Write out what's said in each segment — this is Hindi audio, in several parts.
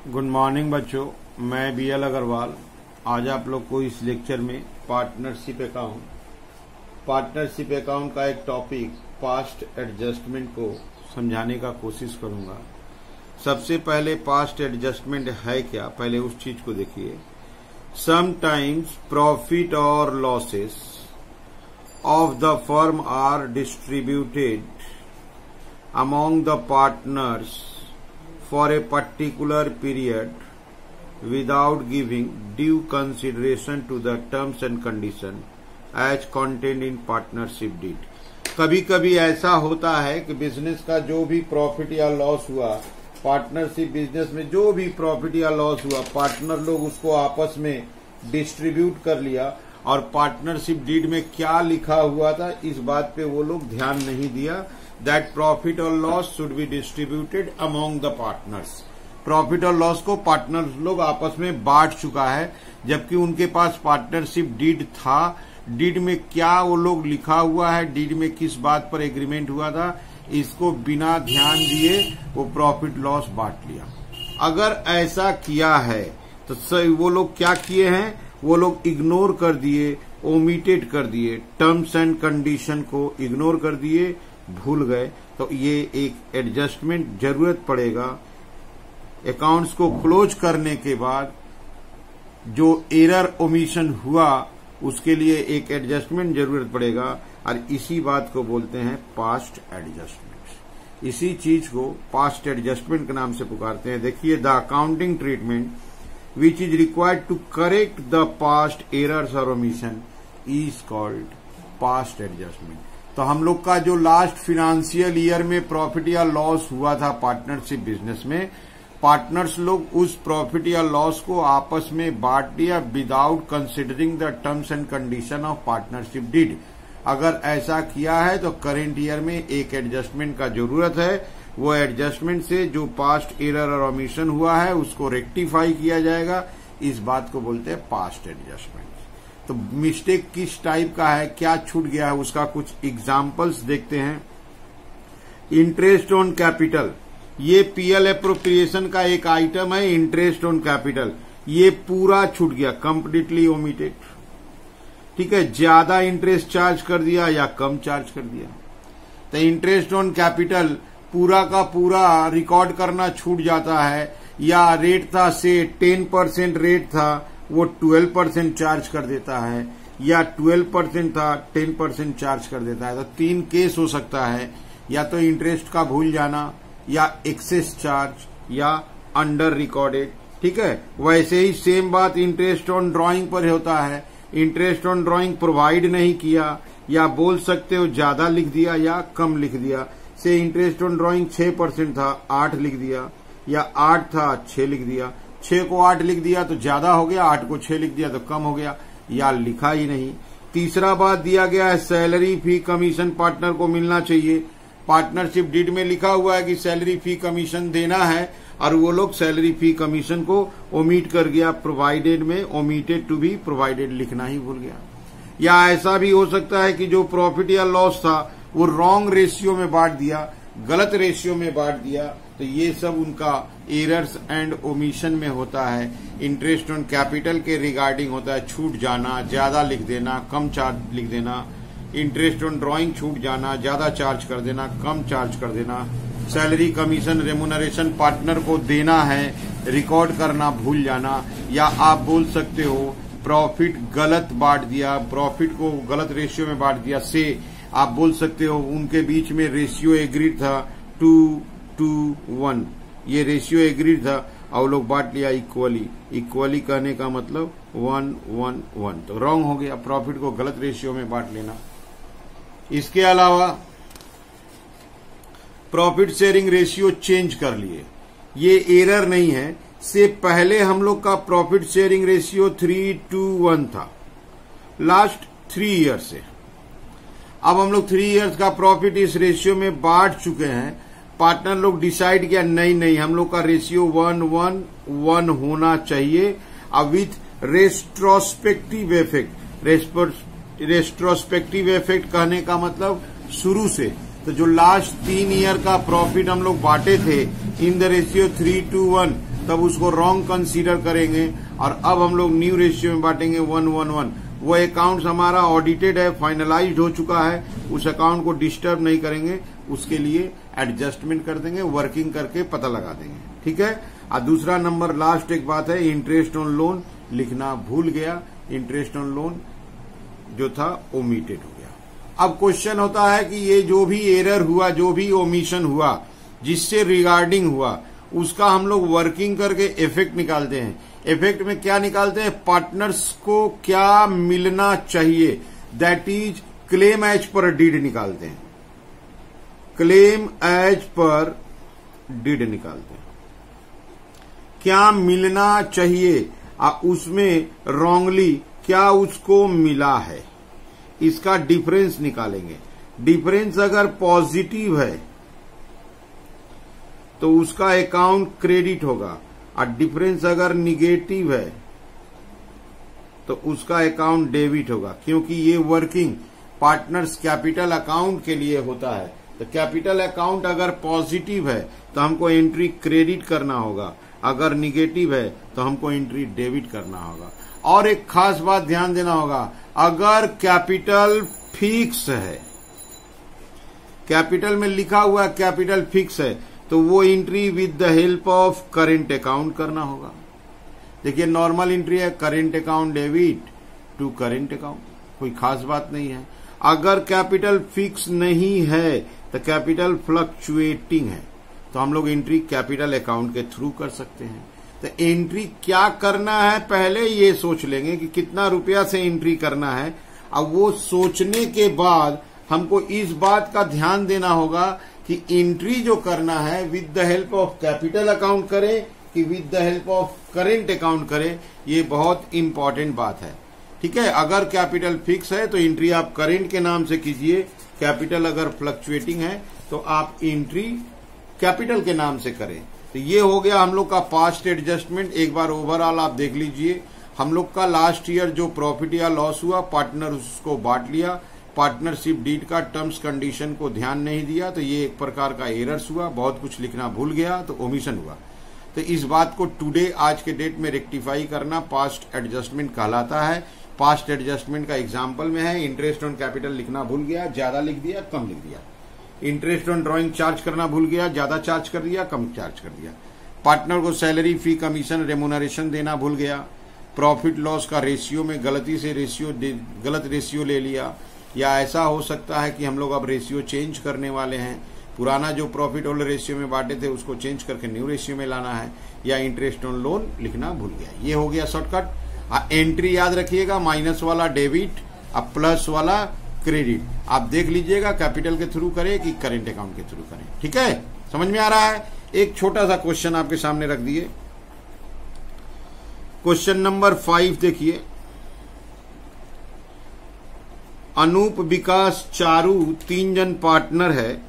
गुड मॉर्निंग बच्चों, मैं बीएल अग्रवाल। आज आप लोग को इस लेक्चर में पार्टनरशिप अकाउंट का एक टॉपिक पास्ट एडजस्टमेंट को समझाने का कोशिश करूंगा। सबसे पहले पास्ट एडजस्टमेंट है क्या, पहले उस चीज को देखिए। समटाइम्स प्रॉफिट और losses of the firm are distributed among the partners for a particular period without giving due consideration to the terms and condition as contained in partnership deed। कभी कभी ऐसा होता है कि बिजनेस का जो भी प्रॉफिट या लॉस हुआ, पार्टनरशिप बिजनेस में जो भी प्रॉफिट या लॉस हुआ, पार्टनर लोग उसको आपस में डिस्ट्रीब्यूट कर लिया और पार्टनरशिप डीड में क्या लिखा हुआ था इस बात पे वो लोग ध्यान नहीं दिया। That profit or loss should be distributed among the partners। Profit और लॉस को पार्टनर्स लोग आपस में बांट चुका है, जबकि उनके पास पार्टनरशिप डीड था। डीड में क्या वो लोग लिखा हुआ है, डीड में किस बात पर एग्रीमेंट हुआ था, इसको बिना ध्यान दिए वो प्रॉफिट लॉस बांट लिया। अगर ऐसा किया है तो वो लोग क्या किए हैं, वो लोग इग्नोर कर दिए, ओमिटेड कर दिए, टर्म्स एंड कंडीशन को इग्नोर कर दिए, भूल गए, तो ये एक एडजस्टमेंट जरूरत पड़ेगा। अकाउंट्स को क्लोज करने के बाद जो एरर ओमिशन हुआ उसके लिए एक एडजस्टमेंट जरूरत पड़ेगा और इसी बात को बोलते हैं पास्ट एडजस्टमेंट। इसी चीज को पास्ट एडजस्टमेंट के नाम से पुकारते हैं। देखिए, the accounting treatment which is required to correct the past errors और omission is called past adjustment. तो हम लोग का जो लास्ट फिनेंशियल ईयर में प्रॉफिट या लॉस हुआ था पार्टनरशिप बिजनेस में, पार्टनर्स लोग उस प्रॉफिट या लॉस को आपस में बांट दिया without considering the terms and condition of partnership deed. अगर ऐसा किया है तो करेंट ईयर में एक एडजस्टमेंट का जरूरत है। वो एडजस्टमेंट से जो पास्ट एरर और ओमिशन हुआ है उसको रेक्टिफाई किया जाएगा। इस बात को बोलते हैं पास्ट एडजस्टमेंट। तो मिस्टेक किस टाइप का है, क्या छूट गया है, उसका कुछ एग्जाम्पल्स देखते हैं। इंटरेस्ट ऑन कैपिटल, ये पीएल एप्रोप्रिएशन का एक आइटम है। इंटरेस्ट ऑन कैपिटल ये पूरा छूट गया, कंप्लीटली ओमिटेड। ठीक है, ज्यादा इंटरेस्ट चार्ज कर दिया या कम चार्ज कर दिया। तो इंटरेस्ट ऑन कैपिटल पूरा का पूरा रिकॉर्ड करना छूट जाता है, या रेट था से 10% रेट था वो 12% चार्ज कर देता है, या 12% था 10% चार्ज कर देता है। तो 3 केस हो सकता है, या तो इंटरेस्ट का भूल जाना, या एक्सेस चार्ज, या अंडर रिकॉर्डेड। ठीक है, वैसे ही सेम बात इंटरेस्ट ऑन ड्राइंग पर होता है। इंटरेस्ट ऑन ड्राइंग प्रोवाइड नहीं किया, या बोल सकते हो ज्यादा लिख दिया या कम लिख दिया। से इंटरेस्ट ऑन ड्राइंग 6% था, 8 लिख दिया, या 8 था 6 लिख दिया। 6 को 8 लिख दिया तो ज्यादा हो गया, 8 को 6 लिख दिया तो कम हो गया, या लिखा ही नहीं। तीसरा बात दिया गया है सैलरी फी कमीशन पार्टनर को मिलना चाहिए। पार्टनरशिप डीड में लिखा हुआ है कि सैलरी फी कमीशन देना है और वो लोग सैलरी फी कमीशन को ओमिट कर गया। प्रोवाइडेड में ओमिटेड टू बी प्रोवाइडेड लिखना ही भूल गया। या ऐसा भी हो सकता है कि जो प्रॉफिट या लॉस था वो रॉन्ग रेशियो में बांट दिया, गलत रेशियो में बांट दिया। तो ये सब उनका एरर्स एंड ओमिशन में होता है। इंटरेस्ट ऑन कैपिटल के रिगार्डिंग होता है छूट जाना, ज्यादा लिख देना, कम चार्ज लिख देना। इंटरेस्ट ऑन ड्राइंग छूट जाना, ज्यादा चार्ज कर देना, कम चार्ज कर देना। सैलरी कमीशन रेमुनरेशन पार्टनर को देना है, रिकॉर्ड करना भूल जाना। या आप बोल सकते हो प्रॉफिट गलत बांट दिया, प्रॉफिट को गलत रेशियो में बांट दिया। से आप बोल सकते हो उनके बीच में रेशियो एग्रीड था 2:1, ये रेशियो एग्रीड था और लोग बांट लिया इक्वली। इक्वली कहने का मतलब 1:1:1, तो रॉन्ग हो गया, प्रॉफिट को गलत रेशियो में बांट लेना। इसके अलावा प्रॉफिट शेयरिंग रेशियो चेंज कर लिए, ये एरर नहीं है। से पहले हम लोग का प्रॉफिट शेयरिंग रेशियो 3:1 था लास्ट 3 ईयर से। अब हम लोग 3 इयर्स का प्रॉफिट इस रेशियो में बांट चुके हैं। पार्टनर लोग डिसाइड किया नहीं हम लोग का रेशियो 1:1:1 होना चाहिए। अब विथ रेस्ट्रोस्पेक्टिव इफेक्ट। रेस्ट्रोस्पेक्टिव इफेक्ट कहने का मतलब शुरू से, तो जो लास्ट 3 ईयर का प्रॉफिट हम लोग बांटे थे इन द रेशियो 3:1, तब उसको रॉन्ग कंसीडर करेंगे और अब हम लोग न्यू रेशियो में बांटेंगे 111। वो अकाउंट हमारा ऑडिटेड है, फाइनलाइज्ड हो चुका है, उस अकाउंट को डिस्टर्ब नहीं करेंगे, उसके लिए एडजस्टमेंट कर देंगे, वर्किंग करके पता लगा देंगे। ठीक है। और दूसरा नंबर लास्ट एक बात है, इंटरेस्ट ऑन लोन लिखना भूल गया, इंटरेस्ट ऑन लोन जो था ओमिटेड हो गया। अब क्वेश्चन होता है कि ये जो भी एरर हुआ, जो भी ओमिशन हुआ, जिससे रिगार्डिंग हुआ, उसका हम लोग वर्किंग करके इफेक्ट निकालते हैं। इफेक्ट में क्या निकालते हैं? पार्टनर्स को क्या मिलना चाहिए, that is claim as per deed निकालते हैं। क्लेम एज पर डीड निकालते हैं, क्या मिलना चाहिए, उसमें रॉन्गली क्या उसको मिला है, इसका डिफरेंस निकालेंगे। डिफरेंस अगर पॉजिटिव है तो उसका अकाउंट क्रेडिट होगा, और डिफरेंस अगर निगेटिव है तो उसका अकाउंट डेबिट होगा, क्योंकि ये वर्किंग पार्टनर्स कैपिटल अकाउंट के लिए होता है। तो कैपिटल अकाउंट अगर पॉजिटिव है तो हमको एंट्री क्रेडिट करना होगा, अगर निगेटिव है तो हमको एंट्री डेबिट करना होगा। और एक खास बात ध्यान देना होगा, अगर कैपिटल फिक्स है, कैपिटल में लिखा हुआ कैपिटल फिक्स है, तो वो entry with the help of current account करना होगा। देखिए नॉर्मल एंट्री है current account debit to current account, कोई खास बात नहीं है। अगर कैपिटल फिक्स नहीं है तो कैपिटल फ्लक्चुएटिंग है, तो हम लोग एंट्री कैपिटल अकाउंट के थ्रू कर सकते हैं। तो एंट्री क्या करना है पहले ये सोच लेंगे कि कितना रुपया से एंट्री करना है। अब वो सोचने के बाद हमको इस बात का ध्यान देना होगा कि एंट्री जो करना है with the help of capital account करें कि with the help of current account करें, ये बहुत इंपॉर्टेंट बात है। ठीक है। अगर कैपिटल फिक्स है तो एंट्री आप करेंट के नाम से कीजिए, कैपिटल अगर फ्लक्चुएटिंग है तो आप एंट्री कैपिटल के नाम से करें। तो ये हो गया हम लोग का पास्ट एडजस्टमेंट। एक बार ओवरऑल आप देख लीजिए, हम लोग का लास्ट ईयर जो प्रॉफिट या लॉस हुआ, पार्टनर उसको बांट लिया, पार्टनरशिप डीड का टर्म्स कंडीशन को ध्यान नहीं दिया, तो ये एक प्रकार का एरर्स हुआ, बहुत कुछ लिखना भूल गया तो ओमिशन हुआ। तो इस बात को टुडे आज के डेट में रेक्टिफाई करना पास्ट एडजस्टमेंट कहलाता है। पास्ट एडजस्टमेंट का एग्जाम्पल में है, इंटरेस्ट ऑन कैपिटल लिखना भूल गया, ज्यादा लिख दिया कम लिख दिया। इंटरेस्ट ऑन ड्राइंग चार्ज करना भूल गया, ज्यादा चार्ज कर दिया कम चार्ज कर दिया। पार्टनर को सैलरी फी कमीशन रेमुनरेशन देना भूल गया। प्रॉफिट लॉस का रेशियो में गलती से गलत रेशियो ले लिया, या ऐसा हो सकता है कि हम लोग अब रेशियो चेंज करने वाले हैं, पुराना जो प्रॉफिट और रेशियो में बांटे थे उसको चेंज करके न्यू रेशियो में लाना है, या इंटरेस्ट ऑन लोन लिखना भूल गया। ये हो गया शॉर्टकट। एंट्री याद रखिएगा, माइनस वाला डेबिट, अब प्लस वाला क्रेडिट। आप देख लीजिएगा कैपिटल के थ्रू करें कि करेंट अकाउंट के थ्रू करें। ठीक है, समझ में आ रहा है। एक छोटा सा क्वेश्चन आपके सामने रख दिए, क्वेश्चन नंबर 5 देखिए। अनूप, विकास, चारू 3 जन पार्टनर है।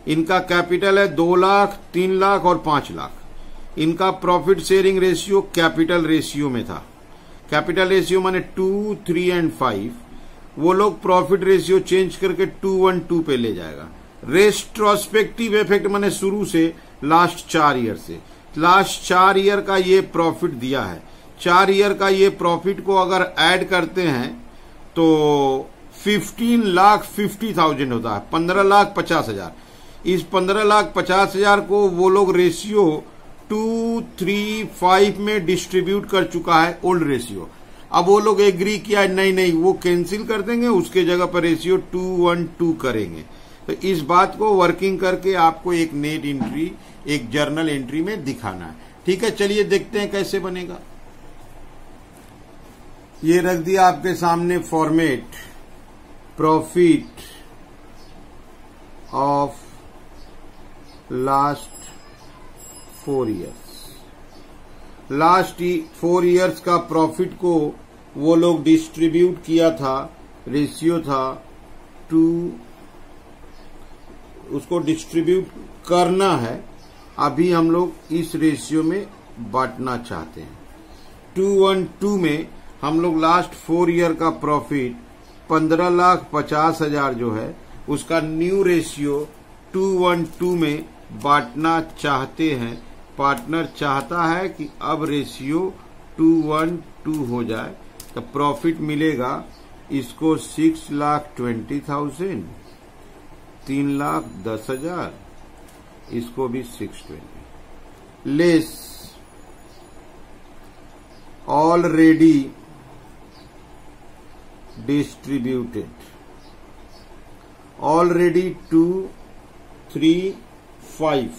इनका कैपिटल है 2 लाख, 3 लाख और 5 लाख। इनका profit sharing ratio capital ratio में था। कैपिटल रेशियो माने 2, 3 एंड 5। वो लोग प्रॉफिट रेशियो चेंज करके 212 पे ले जाएगा। रेस्ट्रोस्पेक्टिव इफेक्ट माने शुरू से लास्ट 4 ईयर से, लास्ट 4 ईयर का ये प्रॉफिट दिया है। 4 ईयर का ये प्रॉफिट को अगर ऐड करते हैं तो 15,50,000 होता है, 15,50,000। इस 15,50,000 को वो लोग रेशियो 2, 3, 5 में डिस्ट्रीब्यूट कर चुका है, ओल्ड रेशियो। अब वो लोग एग्री किया नहीं वो कैंसिल कर देंगे, उसके जगह पर रेशियो 212 करेंगे। तो इस बात को वर्किंग करके आपको एक नेट एंट्री, एक जर्नल एंट्री में दिखाना है। ठीक है, चलिए देखते हैं कैसे बनेगा। ये रख दिया आपके सामने format, profit of last 4 years. Last 4 years का प्रॉफिट को वो लोग डिस्ट्रीब्यूट किया था, रेशियो था 2, उसको डिस्ट्रीब्यूट करना है। अभी हम लोग इस रेशियो में बांटना चाहते हैं। 212 में हम लोग लास्ट 4 ईयर का प्रॉफिट 15,50,000 जो है उसका न्यू रेशियो 212 में बांटना चाहते हैं। पार्टनर चाहता है कि अब रेशियो 2:1 हो जाए, तो प्रॉफिट मिलेगा इसको 6,20,000, 3,10,000, इसको भी 620 less already distributed, already 2, 3, 5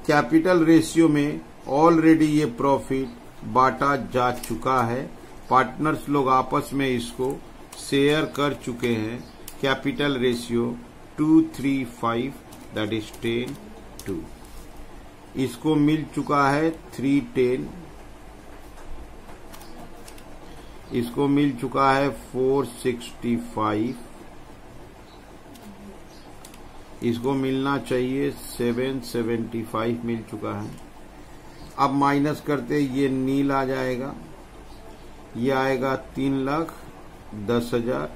capital ratio में ऑलरेडी ये प्रॉफिट बांटा जा चुका है। पार्टनर्स लोग आपस में इसको शेयर कर चुके हैं। Capital ratio 2, 3, 5 that is 10, 2। इसको मिल चुका है 310, इसको मिल चुका है 465, इसको मिलना चाहिए 775 मिल चुका है। अब माइनस करते ये नील आ जाएगा, ये आएगा 3,10,000,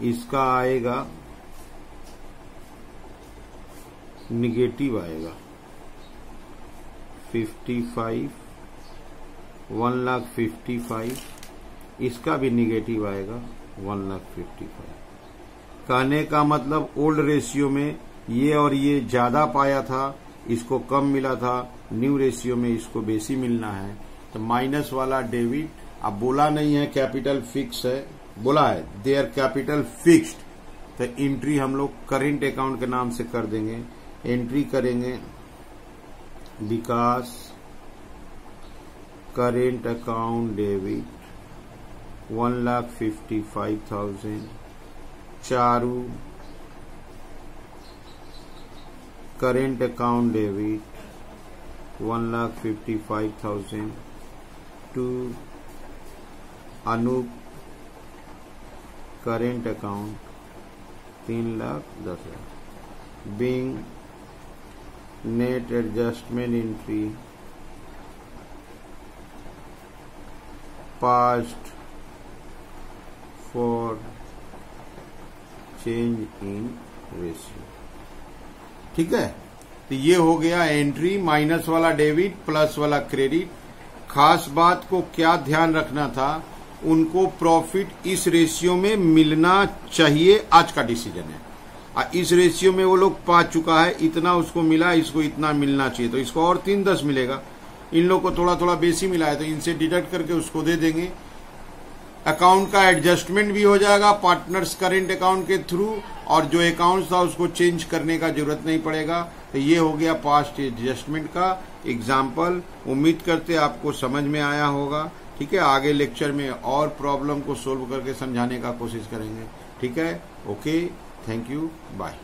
इसका आएगा निगेटिव आएगा 55, 1,55,000, इसका भी निगेटिव आएगा 1,55,000। कहने का मतलब ओल्ड रेशियो में ये और ये ज्यादा पाया था, इसको कम मिला था, न्यू रेशियो में इसको बेसी मिलना है। तो माइनस वाला डेबिट, अब बोला नहीं है कैपिटल फिक्स है, बोला है देयर कैपिटल फिक्स्ड, तो एंट्री हम लोग करेंट अकाउंट के नाम से कर देंगे। एंट्री करेंगे Vikas current account debit 1,55,000, Charu current account debit 1,55,000, to Anup current account 3,10,000, being net adjustment entry passed for change in ratio. ठीक है, तो ये हो गया एंट्री, माइनस वाला डेबिट प्लस वाला क्रेडिट। खास बात को क्या ध्यान रखना था, उनको प्रॉफिट इस रेशियो में मिलना चाहिए, आज का डिसीजन है। इस रेशियो में वो लोग पा चुका है, इतना उसको मिला, इसको इतना मिलना चाहिए, तो इसको और 3,10 मिलेगा। इन लोग को थोड़ा थोड़ा बेसी मिला है, तो इनसे डिडक्ट करके उसको दे देंगे। अकाउंट का एडजस्टमेंट भी हो जाएगा पार्टनर्स करेंट अकाउंट के थ्रू, और जो अकाउंट था उसको चेंज करने का जरूरत नहीं पड़ेगा। तो ये हो गया पास्ट एडजस्टमेंट का एग्जाम्पल। उम्मीद करते आपको समझ में आया होगा। ठीक है, आगे लेक्चर में और प्रॉब्लम को सोल्व करके समझाने का कोशिश करेंगे। ठीक है, ओके, थैंक यू, बाय।